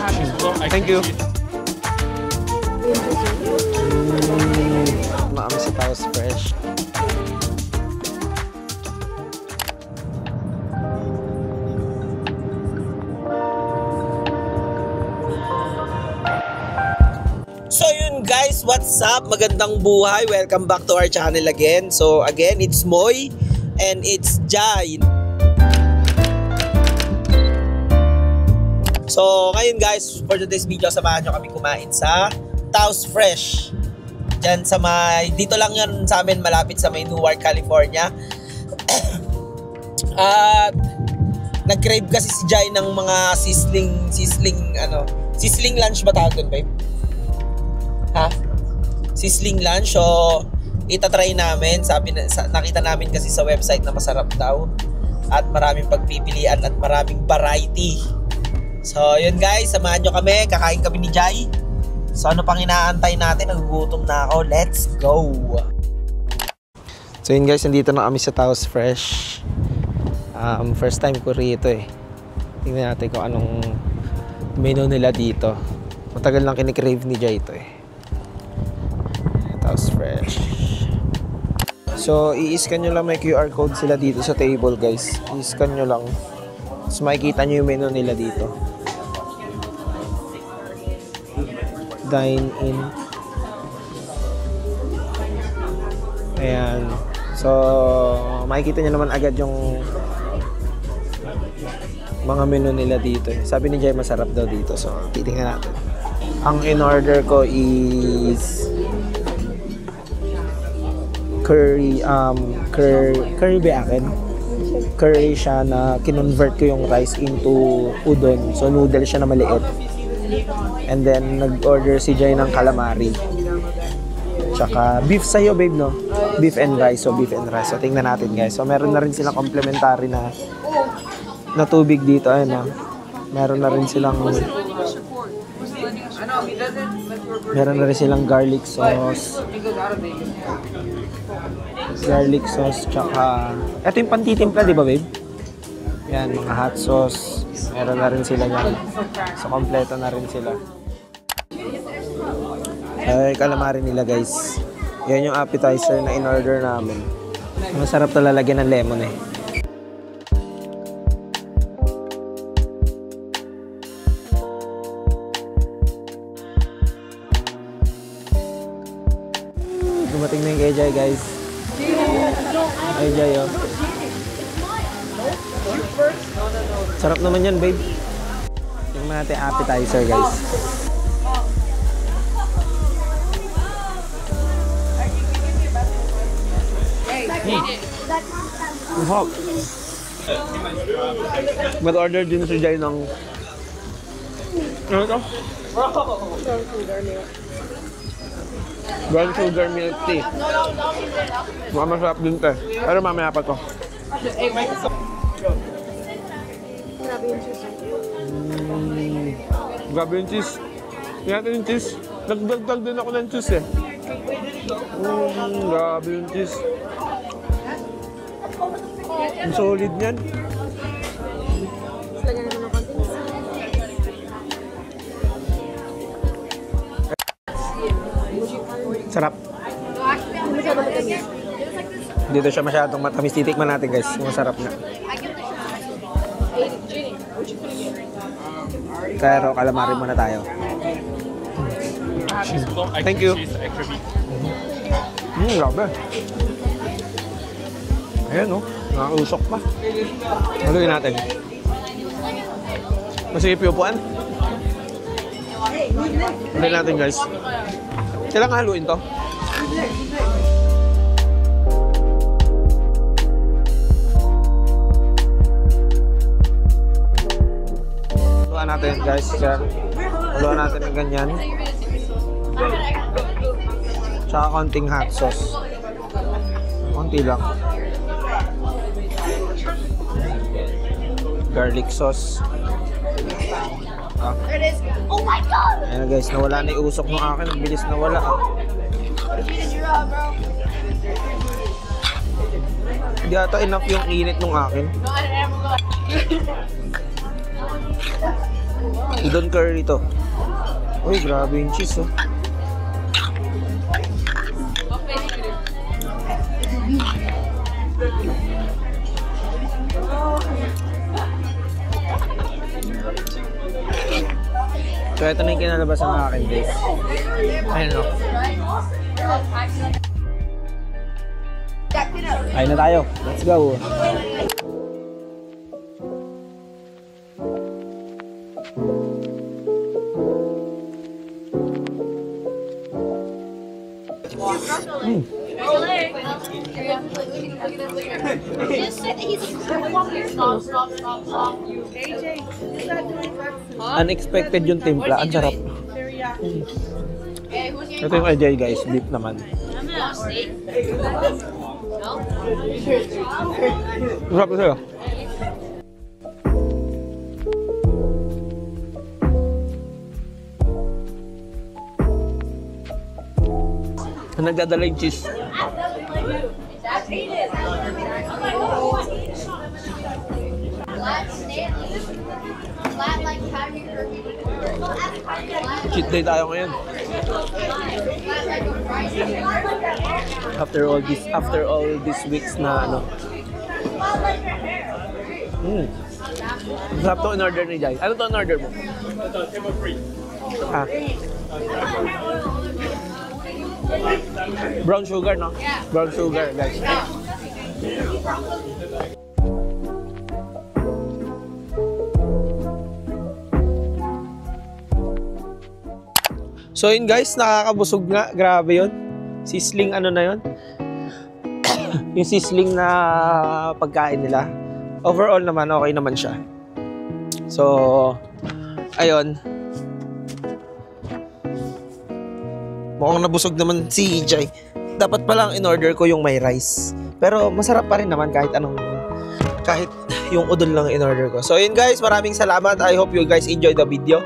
Thank you. Maamis si Taos Fresh. So yun guys, what's up? Magandang buhay. Welcome back to our channel again. So again, it's Moy and it's Jai. So ngayon guys, for today's video, samahan nyo kami kumain sa Taos Fresh. Diyan sa may, dito lang yan sa amin, malapit sa may Newark, California. At nag-crave kasi si Jai ng mga sizzling lunch ba tawag doon, babe? Ha? Sizzling lunch. So itatry namin. Nakita namin kasi sa website na masarap daw at maraming pagpipilian at maraming variety. So yun guys, samahan nyo kami. Kakain kami ni Jai. So ano pang inaantay natin? Nagugutom na ako. Let's go. So yun guys, nandito na kami sa Taos Fresh. First time ko rito eh. Tingnan natin kung anong menu nila dito. Matagal lang kinikrave ni Jai ito eh. Taos Fresh. So i-scan nyo lang, may QR code sila dito sa table guys. I-scan nyo lang. Tapos makikita nyo yung menu nila dito. Dine in. Ayan. So makikita nyo naman agad yung mga menu nila dito. Sabi ni Jai masarap daw dito. So titingnan natin. Ang in-order ko is curry ba akin? Curry siya na kinonvert ko yung rice into udon. So noodle siya na maliit. And then nag-order si Jai ng calamari. Tsaka beef sa'yo babe no? Beef and rice. So beef and rice. So tingnan natin guys. So meron na rin silang complimentary na tubig dito. Ayun na. Meron na rin silang garlic sauce. Garlic sauce, tsaka ito yung pantitimpla, di ba babe? Yan, mga hot sauce. Meron na rin sila yan. So, kompleto na rin sila. Ay, calamari nila guys. Yan yung appetizer na in-order namin. Masarap to lalagyan ng lemon eh. Dumating na yung kay Jai guys. Ay Jai oh. Sarap naman yan babe. Tingnan natin appetizer guys. Hop. Mag-order din si Jai ng ano ito? Brown sugar milk tea. Mukhang masarap din ito. Pero mamaya pa to. Grabe yung cheese. Tingnan natin yung cheese. Nagdagdag din ako ng cheese eh. Grabe yung cheese. Ang solid niyan. Sarap. Dito siya masyadong matamis. Titikman natin guys. Masarap na. Pero calamari muna tayo. Thank you. Grabe. Ayan o. Nakausok pa. Haluin natin. Masipip yung upuan. Haluin natin guys. Kailangan haluin to. Haluan natin guys. Haluan natin ng ganyan. Tsaka konting hot sauce. Konti lang. Garlic sauce. There it is. Oh my God! Ayan guys, nawala na yung usok ng akin. Ang bilis nawala. Hindi ata enough yung init ng akin. Udon curry to. Uy, grabe yung cheese, oh. So, ito na yung kinalabasan ng akin, guys. Ayun, oh. Ayun na tayo. Let's go. Unexpected yung timpla. Ang sarap. Ito yung AJ, guys. Beef naman. Sarap ito. Nagdadala yung cheese. Cheat day tayo ngayon. After all these weeks na ano. Sarap to in order ni Jai. Ano to in order mo? Ito, free. Ah. Brown sugar, no? Brown sugar, guys. So yun guys, nakakabusog nga. Grabe yun. Sizzling ano na yun. Yung sizzling na pagkain nila. Overall naman, okay naman siya. So, ayun. Mukhang nabusog naman si Jai. Dapat palang in-order ko yung may rice. Pero masarap pa rin naman kahit yung udon lang in-order ko. So yun guys, maraming salamat. I hope you guys enjoy the video.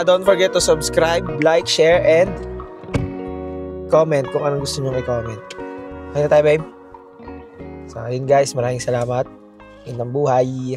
Don't forget to subscribe, like, share, and comment kung anong gusto nyo i-comment. Ayun na tayo, babe. So yun guys, maraming salamat. Yun ang buhay.